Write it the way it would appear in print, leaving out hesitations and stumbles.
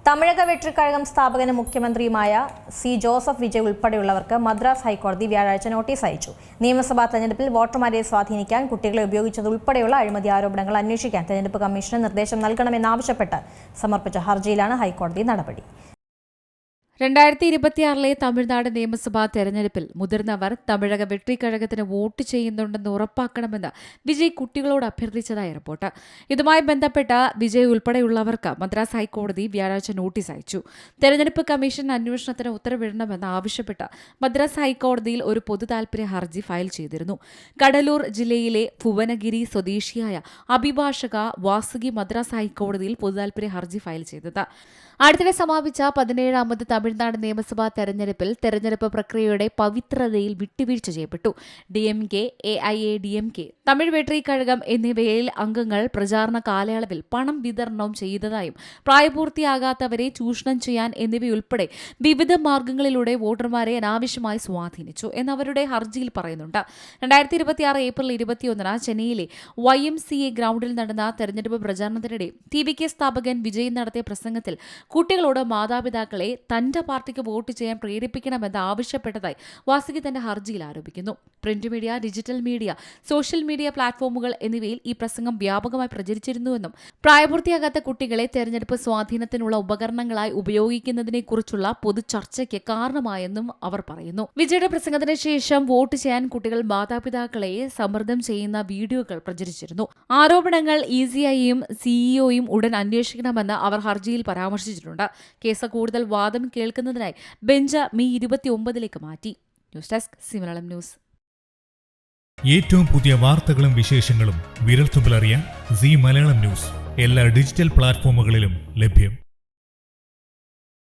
തമിഴക വെട്രിക്കഴകം സ്ഥാപകനും മുഖ്യമന്ത്രിയുമായ C Joseph Vijay ഉൾപ്പെടെയുള്ളവർക്ക് Madras ഹൈക്കോടതി വ്യാഴാഴ്ച നോട്ടീസ് അയച്ചു. നിയമസഭാ തെരഞ്ഞെടുപ്പിൽ വോട്ടർമാരെ സ്വാധീനിക്കാൻ കുട്ടികളെ ഉപയോഗിച്ചതുൾപ്പെടെയുള്ള അഴിമതി ആരോപണങ്ങൾ അന്വേഷിക്കാൻ തെരഞ്ഞെടുപ്പ് കമ്മീഷന് നിർദ്ദേശം നൽകണമെന്നാവശ്യപ്പെട്ട് സമർപ്പിച്ച ഹർജിയിലാണ് ഹൈക്കോടതി നടപടി. 2026 തമിഴ്നാട് നിയമസഭാ തെരഞ്ഞെടുപ്പിൽ മുതിർന്നവർ തമിഴക വെട്രിക്കഴകത്തിന് വോട്ട് ചെയ്യുന്നുണ്ടെന്ന് ഉറപ്പാക്കണമെന്ന് വിജയ് കുട്ടികളോട് അഭ്യർത്ഥിച്ചതായി റിപ്പോർട്ട്. ഇതുമായി ബന്ധപ്പെട്ട വിജയ് ഉൾപ്പെടെയുള്ളവർക്ക് മദ്രാസ് ഹൈക്കോടതി വ്യാഴാഴ്ച നോട്ടീസ് അയച്ചു. തെരഞ്ഞെടുപ്പ് കമ്മീഷൻ അന്വേഷണത്തിന് ഉത്തരവിടണമെന്ന് ആവശ്യപ്പെട്ട് മദ്രാസ് ഹൈക്കോടതിയിൽ ഒരു പൊതുതാൽപര്യ ഹർജി ഫയൽ ചെയ്തിരുന്നു. കഡലൂർ ജില്ലയിലെ ഭുവനഗിരി സ്വദേശിയായ അഭിഭാഷക വാസുകി മദ്രാസ് ഹൈക്കോടതിയിൽ പൊതുതാൽപര്യ ഹർജി ഫയൽ ചെയ്തത്. അടുത്തിടെ സമാപിച്ച 17ാമത് തമിഴ്നാട് നിയമസഭാ തെരഞ്ഞെടുപ്പിൽ തെരഞ്ഞെടുപ്പ് പ്രക്രിയയുടെ പവിത്രതയിൽ വിട്ടുവീഴ്ച ചെയ്യപ്പെട്ടു. DMK, AIADMK, തമിഴ് വെട്രിക്കഴകം എന്നിവയിൽ അംഗങ്ങൾ പ്രചാരണ കാലയളവിൽ പണം വിതരണം ചെയ്തതായും പ്രായപൂർത്തിയാകാത്തവരെ ചൂഷണം ചെയ്യാൻ എന്നിവയുൾപ്പെടെ വിവിധ മാർഗങ്ങളിലൂടെ വോട്ടർമാരെ അനാവശ്യമായി സ്വാധീനിച്ചു എന്നവരുടെ ഹർജിയിൽ പറയുന്നുണ്ട്. 2026 ഏപ്രിൽ 21 ചെന്നൈയിലെ YMCA ഗ്രൗണ്ടിൽ നടന്ന തെരഞ്ഞെടുപ്പ് പ്രചാരണത്തിനിടെ TVK സ്ഥാപകൻ വിജയ് നടത്തിയ പ്രസംഗത്തിൽ കുട്ടികളോട് മാതാപിതാക്കളെ തന്റെ പാർട്ടിക്ക് വോട്ട് ചെയ്യാൻ പ്രേരിപ്പിക്കണമെന്ന് ആവശ്യപ്പെട്ടതായി വാസുകി തന്റെ ഹർജിയിൽ ആരോപിക്കുന്നു. Print media, digital media, social media പ്ലാറ്റ്ഫോമുകൾ എന്നിവയിൽ ഈ പ്രസംഗം വ്യാപകമായി പ്രചരിച്ചിരുന്നുവെന്നും പ്രായപൂർത്തിയാകാത്ത കുട്ടികളെ തെരഞ്ഞെടുപ്പ് സ്വാധീനത്തിനുള്ള ഉപകരണങ്ങളായി ഉപയോഗിക്കുന്നതിനെക്കുറിച്ചുള്ള പൊതു ചർച്ചയ്ക്ക് കാരണമായെന്നും അവർ പറയുന്നു. വിജയുടെ പ്രസംഗത്തിന് ശേഷം വോട്ട് ചെയ്യാൻ കുട്ടികൾ മാതാപിതാക്കളെ സമ്മർദ്ദം ചെയ്യുന്ന വീഡിയോകൾ പ്രചരിച്ചിരുന്നു. ആരോപണങ്ങൾ ECIയും CEOയും ഉടൻ അന്വേഷിക്കണമെന്ന് അവർ ഹർജിയിൽ പരാമർശിച്ചിട്ടുണ്ട്. കേസ് കൂടുതൽ വാദം കേൾക്കുന്നതിനായി ബെഞ്ച് മെയ് 29 മാറ്റി. News desk C Malayalam news. ഏറ്റവും പുതിയ വാർത്തകളും വിശേഷങ്ങളും വിരൽത്തുമ്പിലറിയാൻ സി മലയാളം ന്യൂസ് എല്ലാ ഡിജിറ്റൽ പ്ലാറ്റ്ഫോമുകളിലും ലഭ്യം.